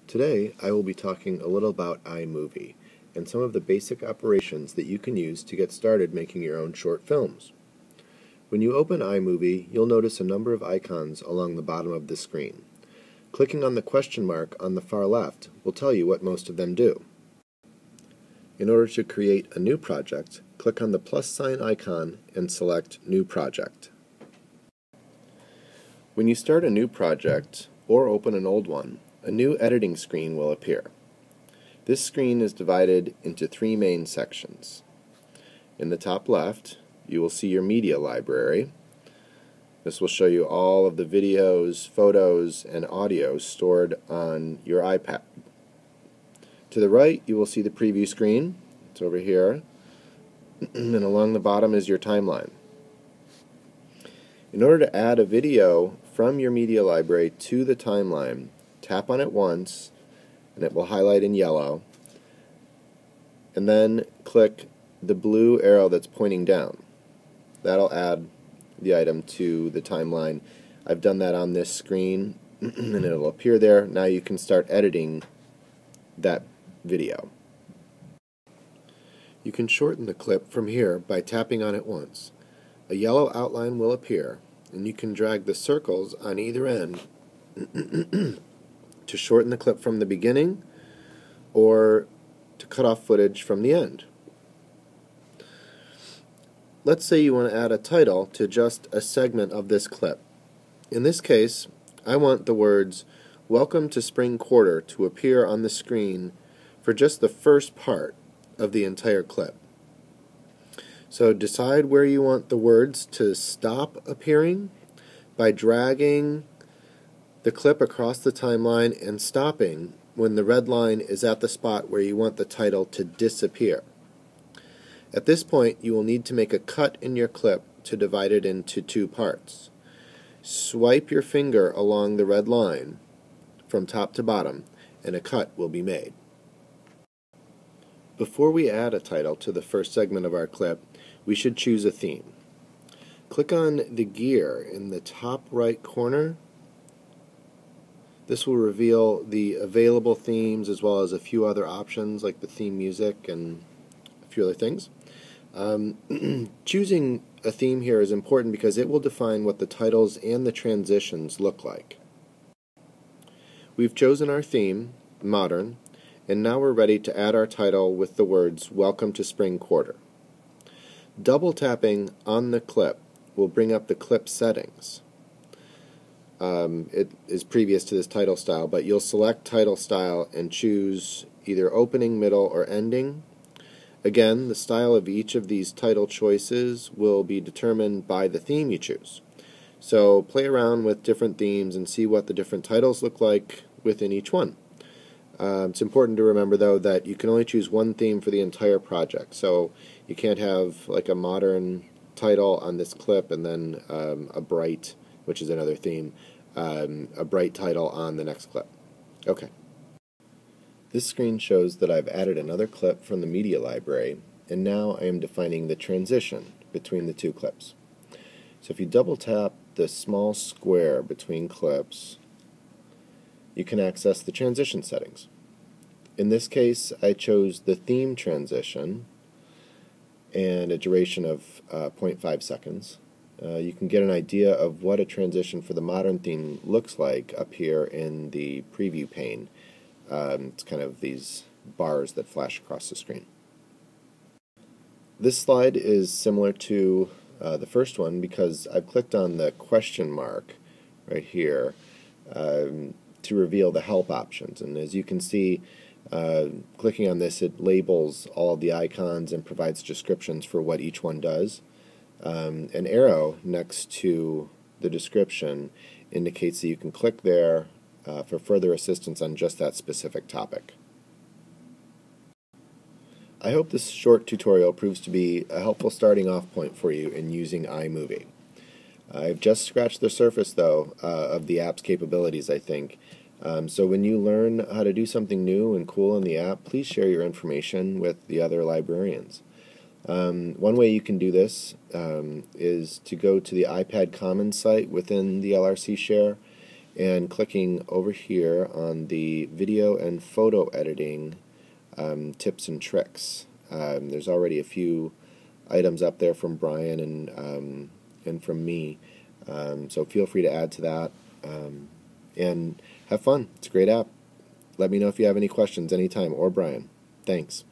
Today, I will be talking a little about iMovie and some of the basic operations that you can use to get started making your own short films. When you open iMovie, you'll notice a number of icons along the bottom of the screen. Clicking on the question mark on the far left will tell you what most of them do. In order to create a new project, click on the plus sign icon and select New Project. When you start a new project or open an old one, a new editing screen will appear. This screen is divided into three main sections. In the top left, you will see your media library. This will show you all of the videos, photos, and audio stored on your iPad. To the right, you will see the preview screen. It's over here. And along the bottom is your timeline. In order to add a video from your media library to the timeline, tap on it once, and it will highlight in yellow, and then click the blue arrow that's pointing down. That'll add the item to the timeline. I've done that on this screen, and it'll appear there. Now you can start editing that video. You can shorten the clip from here by tapping on it once. A yellow outline will appear, and you can drag the circles on either end to shorten the clip from the beginning or to cut off footage from the end. Let's say you want to add a title to just a segment of this clip. In this case, I want the words "Welcome to Spring Quarter" to appear on the screen for just the first part of the entire clip. So decide where you want the words to stop appearing by dragging the clip across the timeline and stopping when the red line is at the spot where you want the title to disappear. At this point, you will need to make a cut in your clip to divide it into two parts. Swipe your finger along the red line from top to bottom, and a cut will be made. Before we add a title to the first segment of our clip, we should choose a theme. Click on the gear in the top right corner. This will reveal the available themes as well as a few other options like the theme music and a few other things. Choosing a theme here is important because it will define what the titles and the transitions look like. We've chosen our theme, Modern, and now we're ready to add our title with the words "Welcome to Spring Quarter." Double tapping on the clip will bring up the clip settings. It is previous to this title style, but you'll select title style and choose either opening, middle, or ending. Again, the style of each of these title choices will be determined by the theme you choose. So play around with different themes and see what the different titles look like within each one. It's important to remember, though, that you can only choose one theme for the entire project. So you can't have like a modern title on this clip and then a bright, which is another theme, a bright title on the next clip. Okay. This screen shows that I've added another clip from the media library, and now I am defining the transition between the two clips. So if you double tap the small square between clips, you can access the transition settings. In this case, I chose the theme transition and a duration of 0.5 seconds. You can get an idea of what a transition for the modern theme looks like up here in the preview pane. It's kind of these bars that flash across the screen. This slide is similar to the first one because I've clicked on the question mark right here to reveal the help options. And as you can see, clicking on this, it labels all of the icons and provides descriptions for what each one does. An arrow next to the description indicates that you can click there for further assistance on just that specific topic. I hope this short tutorial proves to be a helpful starting off point for you in using iMovie. I've just scratched the surface, though, of the app's capabilities, I think. So when you learn how to do something new and cool in the app, please share your information with the other librarians. One way you can do this is to go to the iPad Commons site within the LRC Share and clicking over here on the video and photo editing tips and tricks. There's already a few items up there from Brian and from me, so feel free to add to that, and have fun. It's a great app. Let me know if you have any questions anytime, or Brian. Thanks.